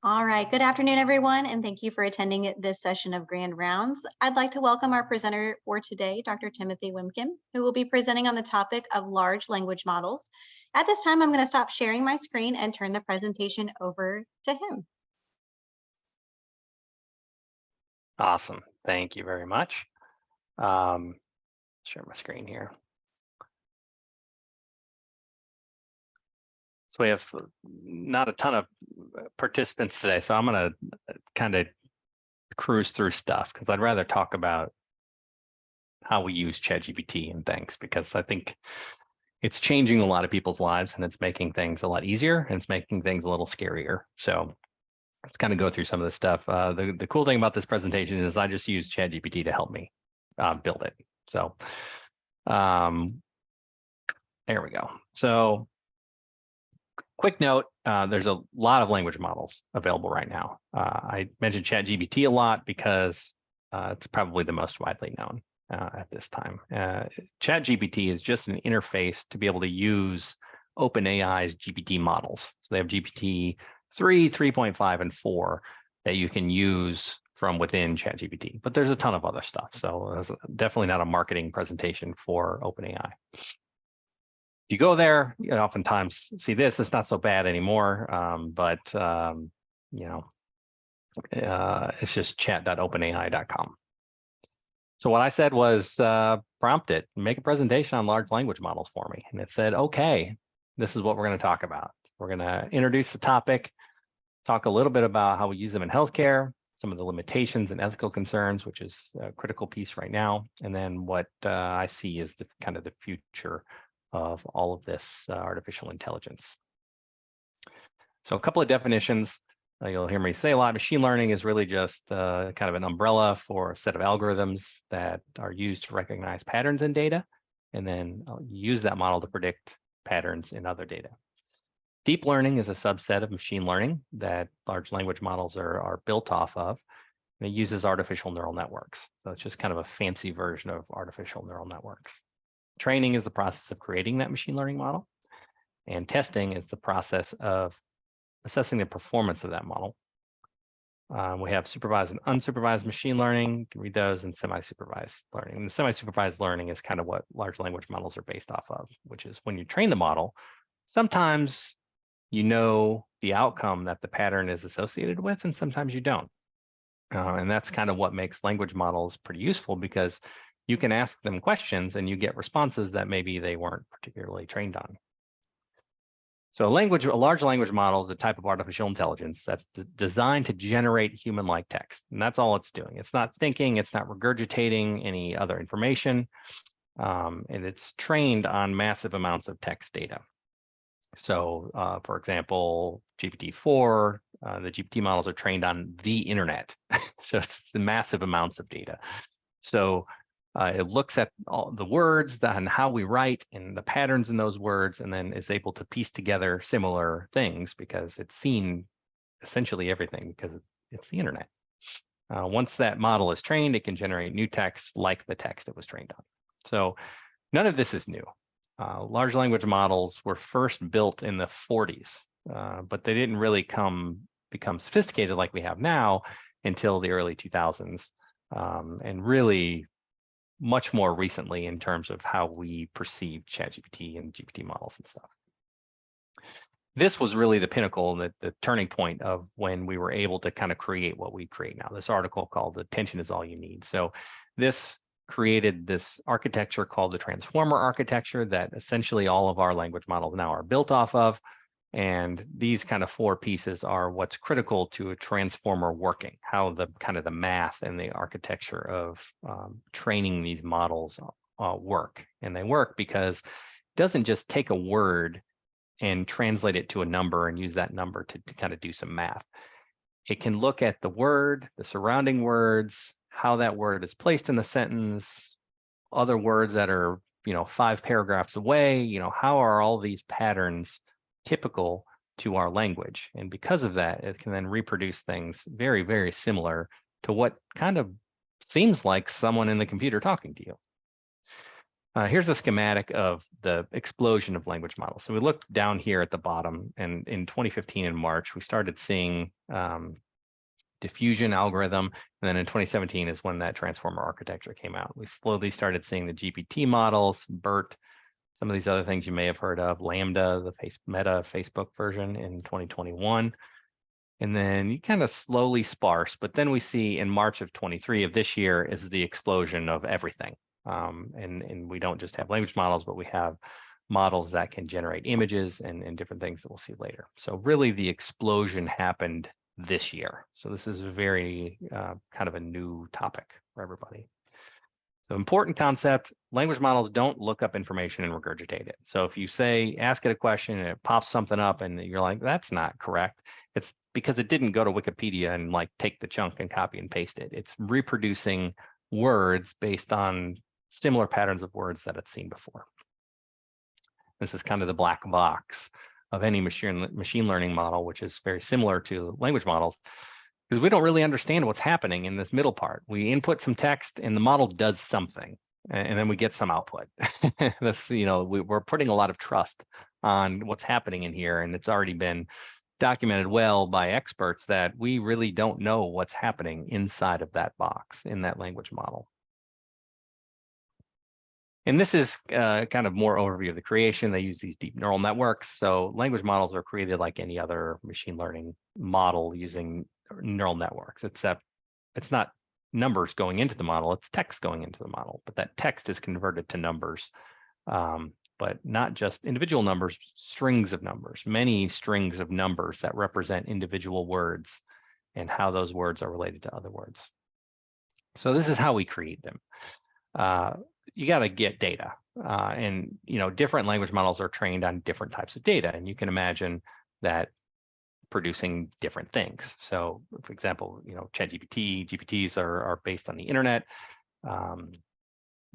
All right, good afternoon, everyone, and thank you for attending this session of Grand Rounds. I'd like to welcome our presenter for today, Dr. Timothy Wiemken, who will be presenting on the topic of large language models. At this time, I'm going to stop sharing my screen and turn the presentation over to him. Awesome. Thank you very much. Share my screen here. So we have not a ton of participants today, so I'm going to kind of cruise through stuff because I'd rather talk about how we use ChatGPT and things, because I think it's changing a lot of people's lives and it's making things a lot easier and it's making things a little scarier. So let's kind of go through some of this stuff. The cool thing about this presentation is I just use ChatGPT to help me build it. So there we go. So quick note, there's a lot of language models available right now. I mentioned ChatGPT a lot because it's probably the most widely known at this time. ChatGPT is just an interface to be able to use OpenAI's GPT models. So they have GPT 3, 3.5, and 4 that you can use from within ChatGPT, but there's a ton of other stuff. So it's definitely not a marketing presentation for OpenAI. If you go there, you oftentimes see this. It's not so bad anymore, but it's just chat.openai.com. So what I said was prompt it, make a presentation on large language models for me. And it said, okay, this is what we're going to talk about. We're going to introduce the topic, talk a little bit about how we use them in healthcare, some of the limitations and ethical concerns, which is a critical piece right now. And then what I see is the kind of the future of all of this artificial intelligence. So a couple of definitions. You'll hear me say a lot. Machine learning is really just kind of an umbrella for a set of algorithms that are used to recognize patterns in data, and then use that model to predict patterns in other data. Deep learning is a subset of machine learning that large language models are built off of, and it uses artificial neural networks. So it's just kind of a fancy version of artificial neural networks. Training is the process of creating that machine learning model, and testing is the process of assessing the performance of that model. We have supervised and unsupervised machine learning. You can read those, and semi-supervised learning. And the semi-supervised learning is kind of what large language models are based off of, which is when you train the model, sometimes you know the outcome that the pattern is associated with, and sometimes you don't. And that's kind of what makes language models pretty useful, because you can ask them questions and you get responses that maybe they weren't particularly trained on. So a large language model is a type of artificial intelligence that's designed to generate human-like text. And that's all it's doing. It's not thinking, it's not regurgitating any other information, and it's trained on massive amounts of text data. So for example, GPT-4, the GPT models are trained on the internet. So it's the massive amounts of data. So it looks at all the words and how we write and the patterns in those words, and then is able to piece together similar things because it's seen essentially everything because it's the internet. Once that model is trained, it can generate new text like the text it was trained on. So none of this is new. Large language models were first built in the 40s, but they didn't really become sophisticated like we have now until the early 2000s, and really much more recently in terms of how we perceive ChatGPT and GPT models and stuff. This was really the pinnacle and the turning point of when we were able to kind of create what we create now. This article called "Attention is All You Need." So this created this architecture called the transformer architecture that essentially all of our language models now are built off of. And these kind of 4 pieces are what's critical to a transformer working, how the kind of the math and the architecture of training these models work. And they work because it doesn't just take a word and translate it to a number and use that number to kind of do some math. It can look at the word, the surrounding words, how that word is placed in the sentence, other words that are 5 paragraphs away, how are all these patterns typical to our language. And because of that, it can then reproduce things very, very similar to what kind of seems like someone in the computer talking to you. Here's a schematic of the explosion of language models. So we look down here at the bottom, and in 2015 in March, we started seeing diffusion algorithm, and then in 2017 is when that transformer architecture came out. We slowly started seeing the GPT models, BERT, some of these other things you may have heard of, Lambda, the Meta Facebook version in 2021. And then you kind of slowly sparse, but then we see in March of 23 of this year is the explosion of everything. And we don't just have language models, but we have models that can generate images and different things that we'll see later. So really the explosion happened this year. So this is a very kind of a new topic for everybody. So important concept, language models don't look up information and regurgitate it. So if you say, ask it a question and it pops something up and you're like, that's not correct, it's because it didn't go to Wikipedia and like take the chunk and copy and paste it. It's reproducing words based on similar patterns of words that it's seen before. This is kind of the black box of any machine learning model, which is very similar to language models, because we don't really understand what's happening in this middle part. We input some text and the model does something, and then we get some output. This, we're putting a lot of trust on what's happening in here, and it's already been documented well by experts that we really don't know what's happening inside of that box in that language model. And this is kind of more overview of the creation. They use these deep neural networks. So language models are created like any other machine learning model using neural networks, except it's not numbers going into the model, it's text going into the model, but that text is converted to numbers, but not just individual numbers, strings of numbers, many strings of numbers that represent individual words and how those words are related to other words. So this is how we create them. You got to get data, and different language models are trained on different types of data, and you can imagine that producing different things. So, for example, ChatGPT, GPTs are based on the internet.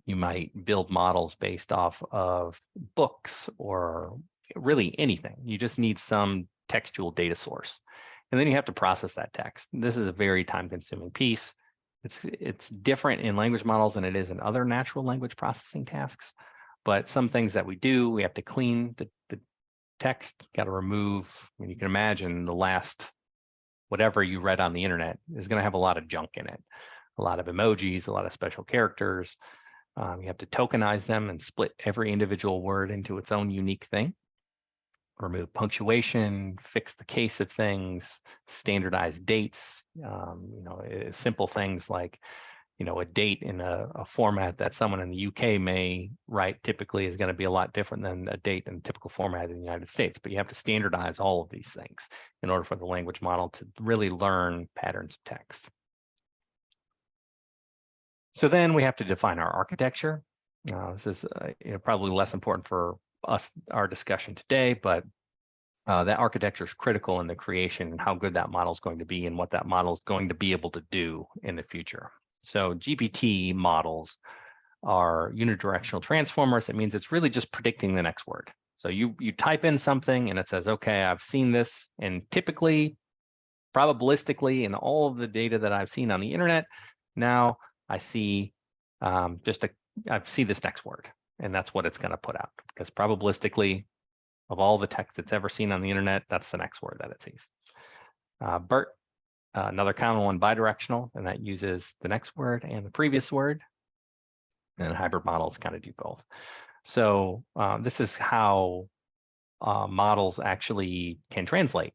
You might build models based off of books or really anything. You just need some textual data source, and then you have to process that text. This is a very time-consuming piece. It's different in language models than it is in other natural language processing tasks. But some things that we do, we have to clean the text, got to remove. I mean, you can imagine the last whatever you read on the internet is going to have a lot of junk in it, a lot of emojis, a lot of special characters. You have to tokenize them and split every individual word into its own unique thing. Remove punctuation, fix the case of things, standardize dates, simple things like, a date in a format that someone in the UK may write typically is going to be a lot different than a date in a typical format in the United States. But you have to standardize all of these things in order for the language model to really learn patterns of text. So then we have to define our architecture. This is probably less important for us, our discussion today, but that architecture is critical in the creation and how good that model is going to be and what that model is going to be able to do in the future. So GPT models are unidirectional transformers. It means it's really just predicting the next word. So you type in something and it says, okay, I've seen this, and typically, probabilistically, in all of the data that I've seen on the internet, now I see I see this next word, and that's what it's going to put out, because probabilistically, of all the text it's ever seen on the internet, that's the next word that it sees. BERT, another common one, bidirectional, and that uses the next word and the previous word. And hybrid models kind of do both. So this is how models actually can translate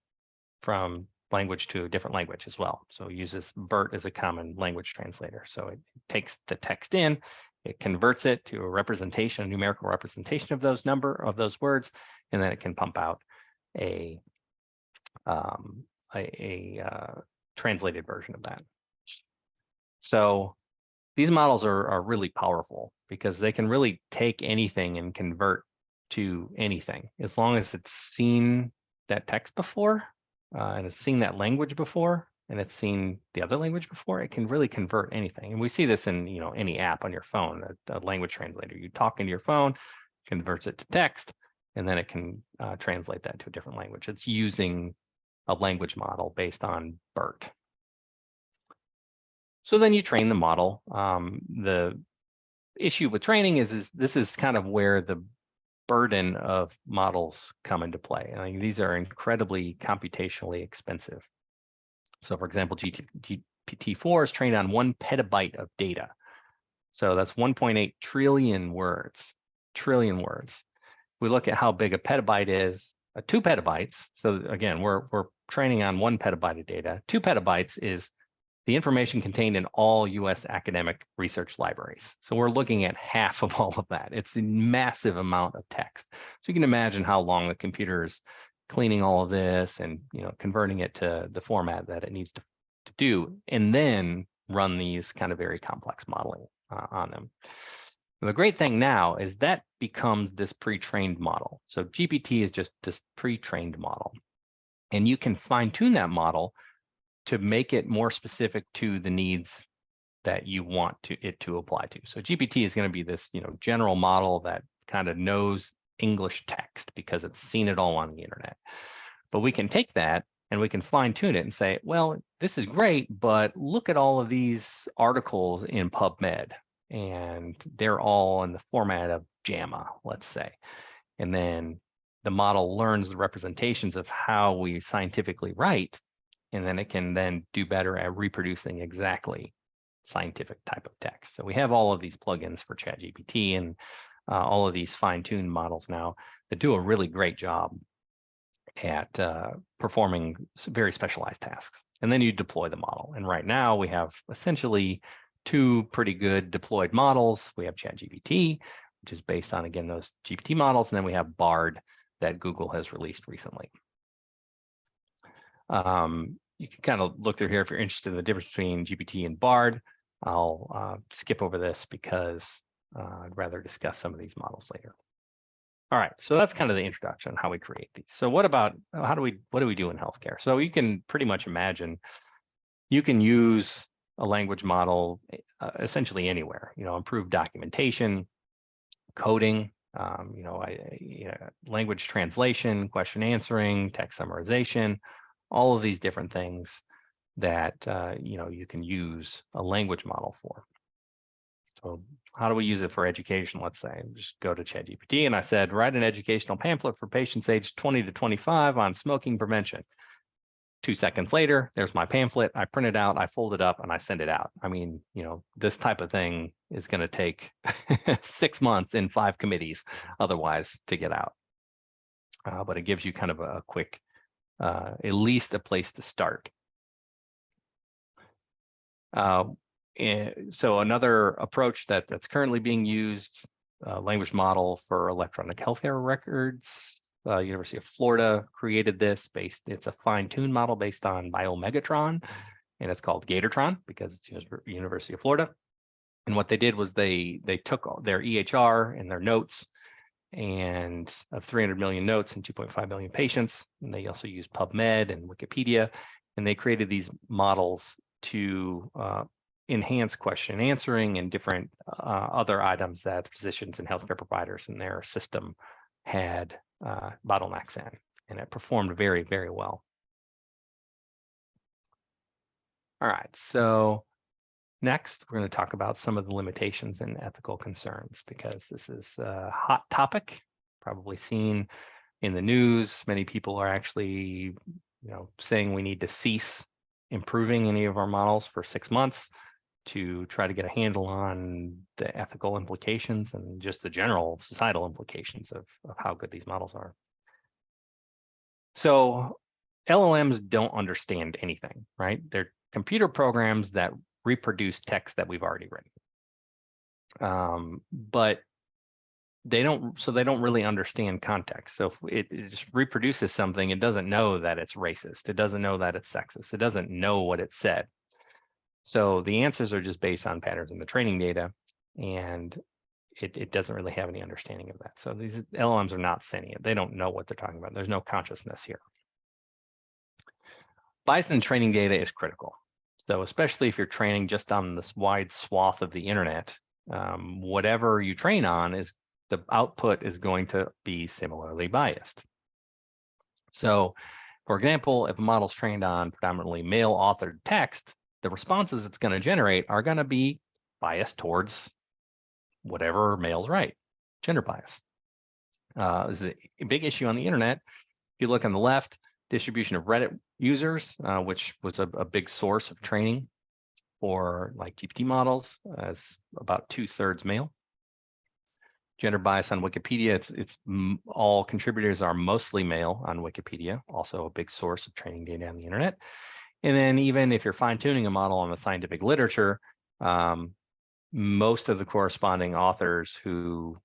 from language to a different language as well. So it uses BERT as a common language translator. So it takes the text in, it converts it to a representation, a numerical representation of those words, and then it can pump out a translated version of that. So these models are really powerful because they can really take anything and convert to anything, as long as it's seen that text before, and it's seen that language before, and it's seen the other language before. It can really convert anything, and we see this in any app on your phone, a language translator. You talk into your phone, converts it to text, and then it can translate that to a different language. It's using a language model based on BERT. So then you train the model. The issue with training is this is kind of where the burden of models come into play. I mean, these are incredibly computationally expensive. So for example, GPT-4 is trained on 1 petabyte of data. So that's 1.8 trillion words, We look at how big a petabyte is, 2 petabytes. So again, we're training on 1 petabyte of data. 2 petabytes is the information contained in all US academic research libraries. So we're looking at half of all of that. It's a massive amount of text. So you can imagine how long the computer is cleaning all of this and converting it to the format that it needs to do, and then run these kind of very complex modeling on them. The great thing now is that becomes this pre-trained model. So GPT is just this pre-trained model. And you can fine-tune that model to make it more specific to the needs that you want it to apply to. So GPT is going to be this, general model that kind of knows English text because it's seen it all on the internet. But we can take that and we can fine tune it and say, well, this is great, but look at all of these articles in PubMed, and they're all in the format of JAMA, let's say. And then the model learns the representations of how we scientifically write, and then it can then do better at reproducing exactly scientific type of text. So we have all of these plugins for ChatGPT and all of these fine-tuned models now that do a really great job at performing very specialized tasks. And then you deploy the model. And right now we have essentially 2 pretty good deployed models. We have ChatGPT, which is based on, again, those GPT models. And then we have Bard that Google has released recently. You can kind of look through here if you're interested in the difference between GPT and Bard. I'll skip over this because I'd rather discuss some of these models later. All right, so that's kind of the introduction on how we create these. So what do we do in healthcare? So you can pretty much imagine you can use a language model essentially anywhere. Improve documentation, coding, language translation, question answering, text summarization, all of these different things that you can use a language model for. So how do we use it for education? Let's say just go to ChatGPT and I said, write an educational pamphlet for patients aged 20 to 25 on smoking prevention. 2 seconds later, there's my pamphlet. I print it out, I fold it up, and I send it out. I mean, this type of thing is going to take 6 months in 5 committees otherwise to get out. But it gives you kind of a quick, at least a place to start. So another approach that's currently being used, language model for electronic healthcare records. University of Florida created this it's a fine-tuned model based on Biomegatron, and it's called Gatortron because it's University of Florida. And what they did was they took their EHR and their notes and of 300 million notes and 2.5 million patients. And they also used PubMed and Wikipedia, and they created these models to enhance question answering and different other items that physicians and healthcare providers in their system had bottlenecks in, and it performed very, very well. All right, so next we're going to talk about some of the limitations and ethical concerns, because this is a hot topic, probably seen in the news. Many people are actually saying we need to cease improving any of our models for 6 months to try to get a handle on the ethical implications and just the general societal implications of how good these models are. So LLMs don't understand anything, right? They're computer programs that reproduce text that we've already written. But they don't really understand context. So if it just reproduces something, it doesn't know that it's racist. It doesn't know that it's sexist. It doesn't know what it said. So the answers are just based on patterns in the training data, and it doesn't really have any understanding of that. So these LLMs are not sentient. They don't know what they're talking about. There's no consciousness here. Bias in training data is critical. So especially if you're training just on this wide swath of the internet, whatever you train on the output is going to be similarly biased. So for example, if a model is trained on predominantly male authored text, the responses it's going to generate are going to be biased towards whatever males write, gender bias. This is a big issue on the internet. If you look on the left, distribution of Reddit users, which was a big source of training for like GPT models, as about 2/3 male. Gender bias on Wikipedia, all contributors are mostly male on Wikipedia, also a big source of training data on the internet. And then even if you're fine-tuning a model on the scientific literature, most of the corresponding authors who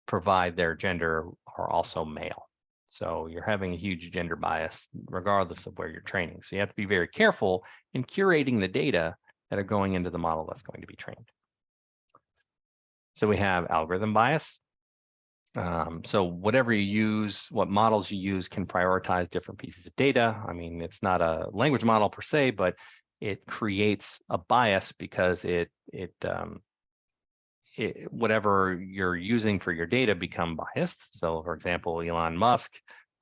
provide their gender are also male. So you're having a huge gender bias regardless of where you're training. So you have to be very careful in curating the data that are going into the model that's going to be trained. So we have algorithm bias. So whatever you use, what models you use can prioritize different pieces of data. I mean, it's not a language model per se, but it creates a bias because whatever you're using for your data become biased. So for example, Elon Musk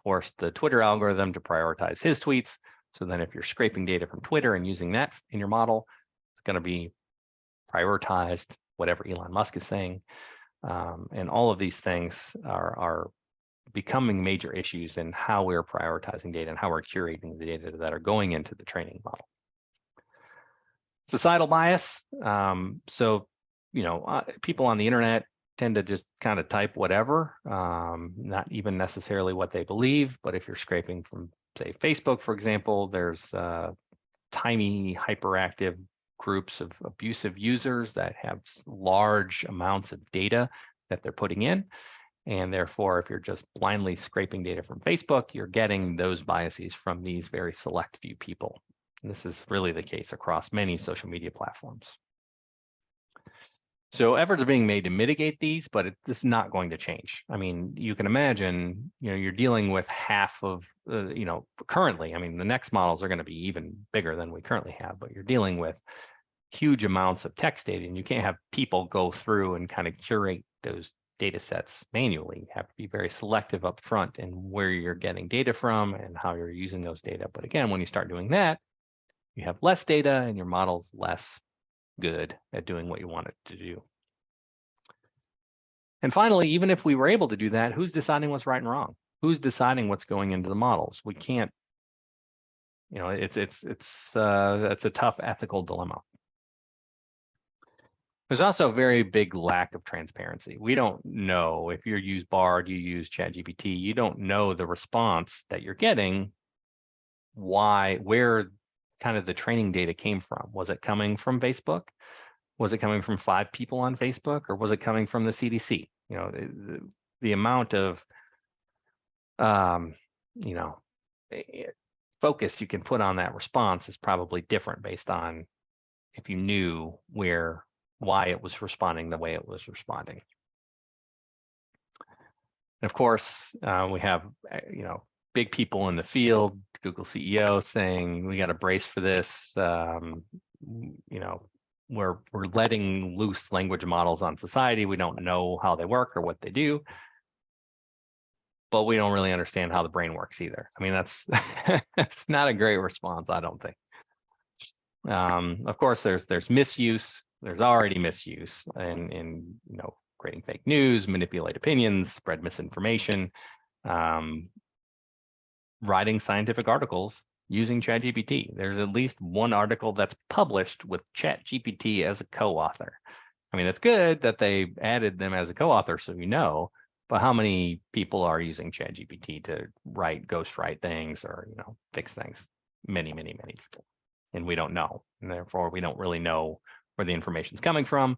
forced the Twitter algorithm to prioritize his tweets. So then if you're scraping data from Twitter and using that in your model, it's going to be prioritized whatever Elon Musk is saying. And all of these things are becoming major issues in how we're prioritizing data and how we're curating the data that are going into the training model. Societal bias. So, people on the internet tend to just kind of type whatever, not even necessarily what they believe. But if you're scraping from, say, Facebook, for example, there's tiny hyperactive groups of abusive users that have large amounts of data that they're putting in. And therefore, if you're just blindly scraping data from Facebook, you're getting those biases from these very select few people. And this is really the case across many social media platforms. So efforts are being made to mitigate these, but this is not going to change. I mean, you can imagine, you're dealing with half of, currently, I mean, the next models are going to be even bigger than we currently have, but you're dealing with huge amounts of text data, and you can't have people go through and kind of curate those data sets manually. You have to be very selective up front in where you're getting data from and how you're using those data. But again, when you start doing that, you have less data and your model's less good at doing what you want it to do. And finally, even if we were able to do that, who's deciding what's right and wrong? Who's deciding what's going into the models? We can't, it's a tough ethical dilemma. There's also a very big lack of transparency. We don't know if you use Bard, you use ChatGPT, you don't know the response that you're getting, where kind of the training data came from. Was it coming from Facebook? Was it coming from 5 people on Facebook, or was it coming from the CDC? The amount of, focus you can put on that response is probably different based on if you knew why it was responding the way it was responding. And of course, we have, big people in the field, Google CEO saying, we got to brace for this. We're letting loose language models on society. We don't know how they work or what they do, but we don't really understand how the brain works either. I mean, that's that's not a great response, I don't think. Of course, there's misuse. There's already misuse in creating fake news, manipulate opinions, spread misinformation, writing scientific articles using ChatGPT. There's at least one article that's published with ChatGPT as a co-author. I mean, it's good that they added them as a co-author, so but how many people are using ChatGPT to ghostwrite things or fix things? Many, many, many people. And we don't know. And therefore, we don't really know where the information is coming from.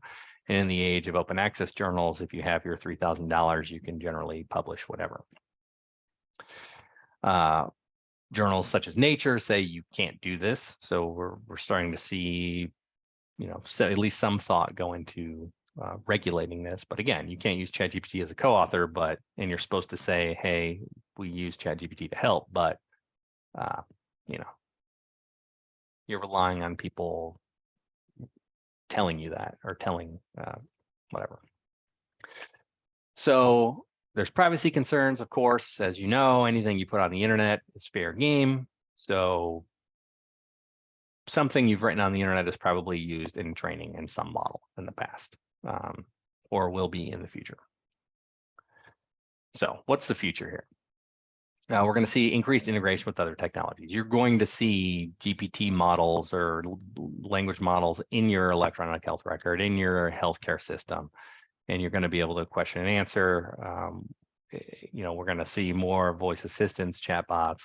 And in the age of open access journals, if you have your $3,000, you can generally publish whatever. Journals such as Nature say you can't do this. So we're starting to see, so at least some thought go into regulating this. But again, you can't use ChatGPT as a co-author, and you're supposed to say, hey, we use ChatGPT to help, but you're relying on people telling you that or telling whatever. So there's privacy concerns, of course. As you know, anything you put on the internet is fair game. So something you've written on the internet is probably used in training in some model in the past. or will be in the future. So what's the future here? We're going to see increased integration with other technologies. You're going to see GPT models or language models in your electronic health record, in your healthcare system, and you're going to be able to question and answer. We're going to see more voice assistants, chatbots,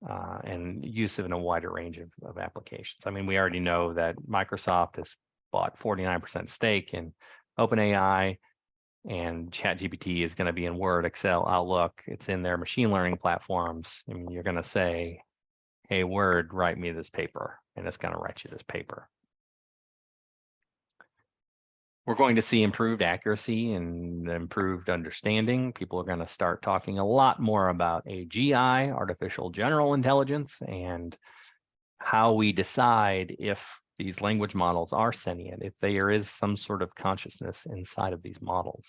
and use of in a wider range of applications. I mean, we already know that Microsoft has bought 49% stake in OpenAI, and ChatGPT is going to be in Word, Excel, Outlook. It's in their machine learning platforms. I mean, you're going to say, hey, Word, write me this paper, and it's going to write you this paper. We're going to see improved accuracy and improved understanding. People are going to start talking a lot more about AGI, artificial general intelligence, and how we decide if these language models are sentient, if there is some sort of consciousness inside of these models.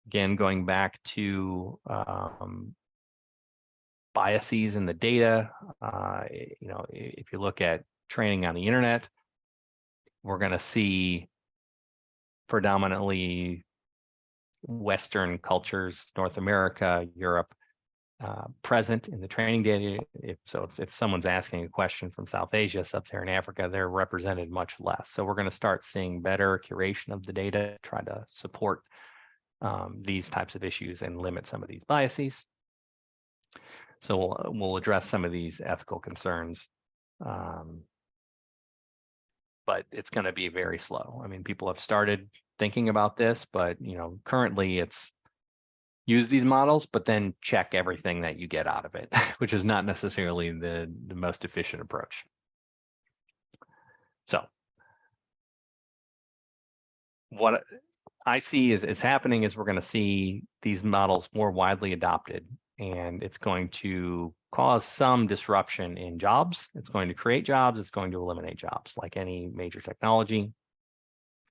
Again, going back to biases in the data, if you look at training on the internet, we're going to see predominantly Western cultures, North America, Europe, present in the training data. If someone's asking a question from South Asia, Sub-Saharan Africa, they're represented much less. So we're going to start seeing better curation of the data, try to support these types of issues and limit some of these biases. So we'll address some of these ethical concerns, but it's going to be very slow. I mean, people have started thinking about this, but currently it's use these models, but then check everything that you get out of it, which is not necessarily the most efficient approach. So what I see is happening is we're going to see these models more widely adopted, and it's going to cause some disruption in jobs. It's going to create jobs. It's going to eliminate jobs, like any major technology.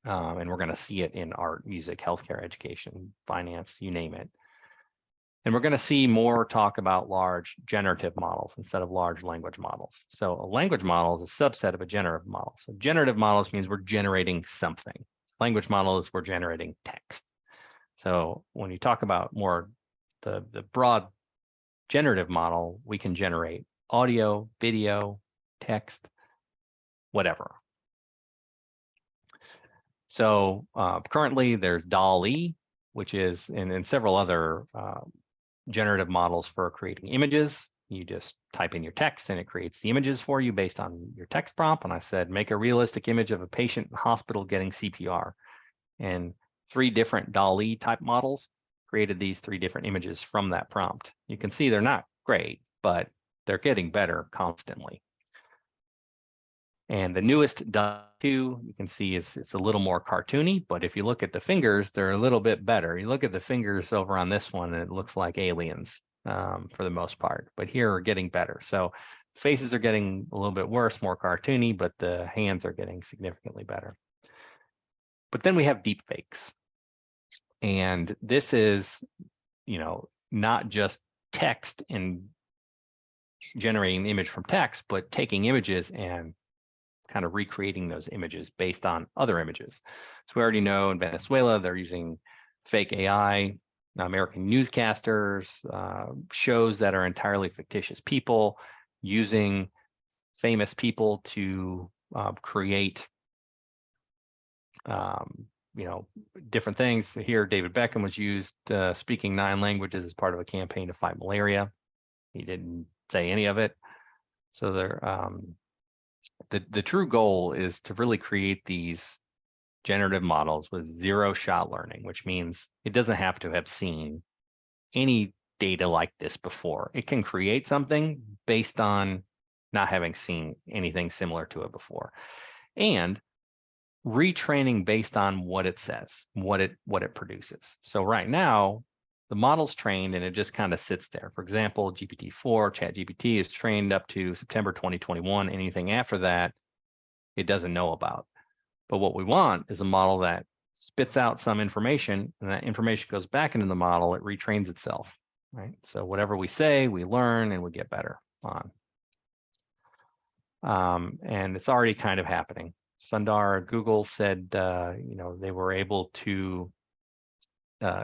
And we're going to see it in art, music, healthcare, education, finance, you name it. And we're going to see more talk about large generative models instead of large language models. So a language model is a subset of a generative model. So generative models means we're generating something. Language model is we're generating text. So when you talk about more the broad generative model, we can generate audio, video, text, whatever. So currently there's DALL-E, which is in several other generative models for creating images. You just type in your text and it creates the images for you based on your text prompt. And I said, make a realistic image of a patient in hospital getting CPR. And 3 different DALL-E type models created these 3 different images from that prompt. You can see they're not great, but they're getting better constantly. And the newest DALL-E 2, you can see it's a little more cartoony, but if you look at the fingers, they're a little bit better. You look at the fingers over on this one, and it looks like aliens for the most part, but here are getting better. So faces are getting a little bit worse, more cartoony, but the hands are getting significantly better. But then we have deep fakes. And this is, not just text and generating an image from text, but taking images and kind of recreating those images based on other images. So we already know in Venezuela, they're using fake AI, American newscasters, shows that are entirely fictitious people, using famous people to create, different things. Here, David Beckham was used speaking 9 languages as part of a campaign to fight malaria. He didn't say any of it. So they're the true goal is to really create these generative models with 0-shot learning, which means it doesn't have to have seen any data like this before. It can create something based on not having seen anything similar to it before. And retraining based on what it says, what it produces. So right now, the model's trained and it just kind of sits there. For example, GPT-4, ChatGPT is trained up to September 2021. Anything after that, it doesn't know about. But what we want is a model that spits out some information, and that information goes back into the model. It retrains itself, right? So whatever we say, we learn and we get better on. And it's already kind of happening. Sundar, Google said, they were able to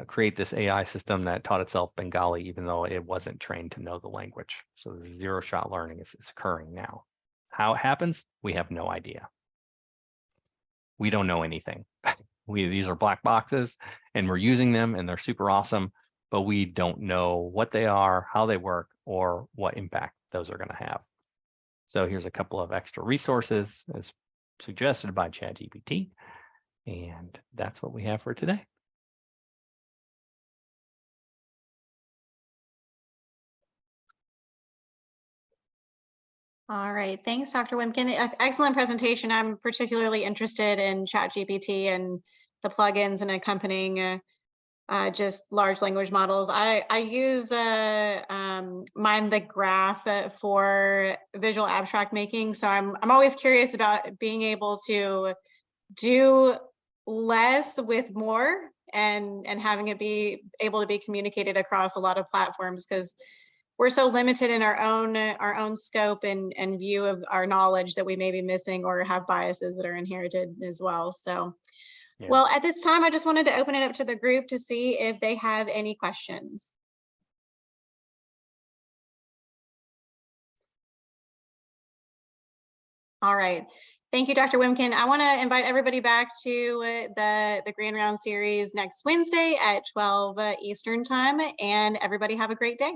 create this AI system that taught itself Bengali, even though it wasn't trained to know the language. So the zero-shot learning is occurring now. How it happens, we have no idea. We don't know anything. These are black boxes, and we're using them, and they're super awesome, but we don't know what they are, how they work, or what impact those are going to have. So here's a couple of extra resources as suggested by ChatGPT, and that's what we have for today. All right, thanks, Dr. Wiemken. Excellent presentation. I'm particularly interested in ChatGPT and the plugins and accompanying just large language models. I use Mind the Graph for visual abstract making. So I'm always curious about being able to do less with more and having it be able to be communicated across a lot of platforms, because we're so limited in our own scope and view of our knowledge that we may be missing or have biases that are inherited as well. So, Yeah. well, at this time, I just wanted to open it up to the group to see if they have any questions. All right. Thank you, Dr. Wiemken. I want to invite everybody back to the Grand Round series next Wednesday at 12 Eastern time, and everybody have a great day.